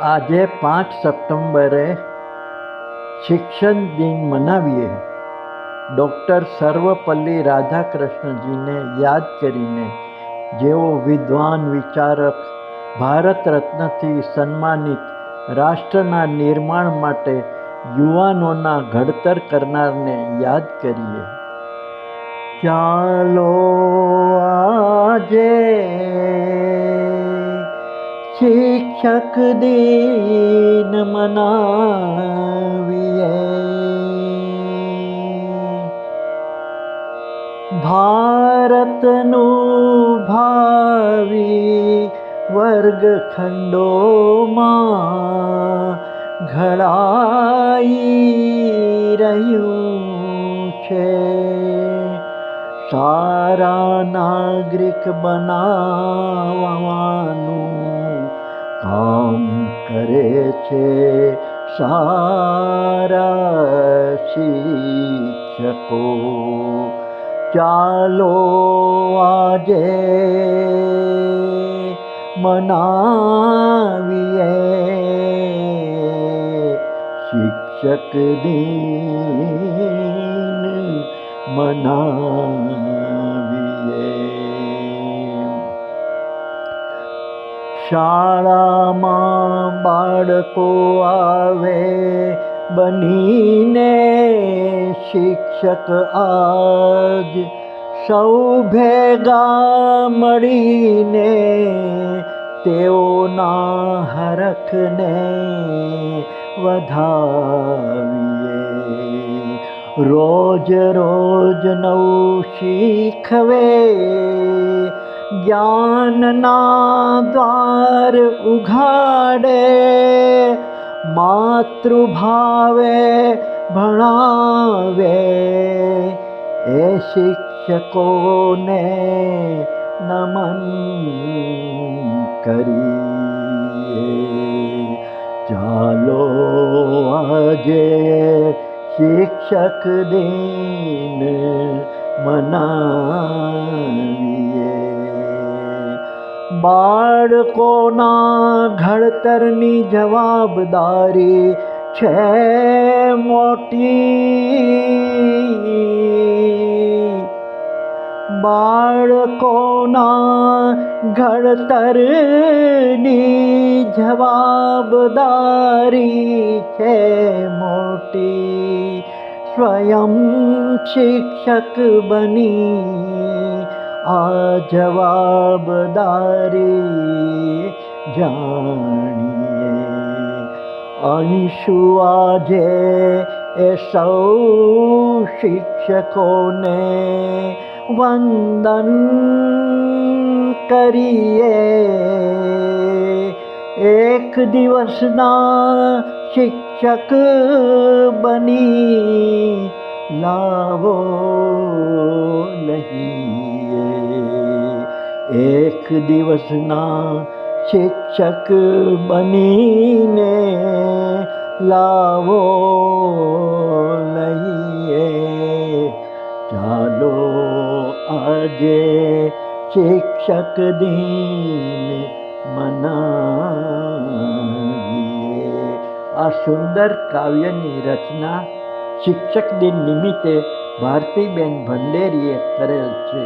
આજે 5 સપ્ટેમ્બરે શિક્ષણ દિન મનાવીએ. ડૉક્ટર સર્વપલ્લી રાધાકૃષ્ણજીને યાદ કરીને, જેઓ વિદ્વાન વિચારક, ભારત રત્નથી સન્માનિત, રાષ્ટ્રના નિર્માણ માટે યુવાનોના ઘડતર કરનારને યાદ કરીએ. ચાલો આજે શિક્ષક દિન મનાવીએ. ભારતનું ભાવિ વર્ગખંડોમાં ઘડાઈ રહ્યું છે. સારા નાગરિક બનાવવાનું કામ કરે છે સારા શિક્ષકો. ચાલો આજે મનાવીએ શિક્ષક દિન મનાવીએ. શાળામાં બાળકો આવે બનીને શિક્ષક આજ સૌ ભેગા મળીને તેઓના હરખને વધાવીએ. રોજ રોજ નવું શીખવે, જ્ઞાનના દ્વાર ઉઘાડે, માતૃભાવે ભણાવે એ શિક્ષકોને નમન કરીએ. ચાલો આજે શિક્ષક દિન મનાવીએ. બાળકોના ઘડતરની જવાબદારી છે મોટી. બાળકોના ઘડતરની જવાબદારી છે મોટી. સ્વયં શિક્ષક બની આ જવાબદારી જાણીએ. અંશુ આજે એ સૌ શિક્ષકોને વંદન કરીએ. એક દિવસના શિક્ષક બની લાવો લઈએ. એક દિવસના શિક્ષક બનીને લાવો લઈએ. ચાલો આજે શિક્ષક દિન મનાવીએ. આ સુંદર કાવ્યની રચના શિક્ષક દિન નિમિત્તે ભારતીબેન ભંડેરીએ કરેલ છે.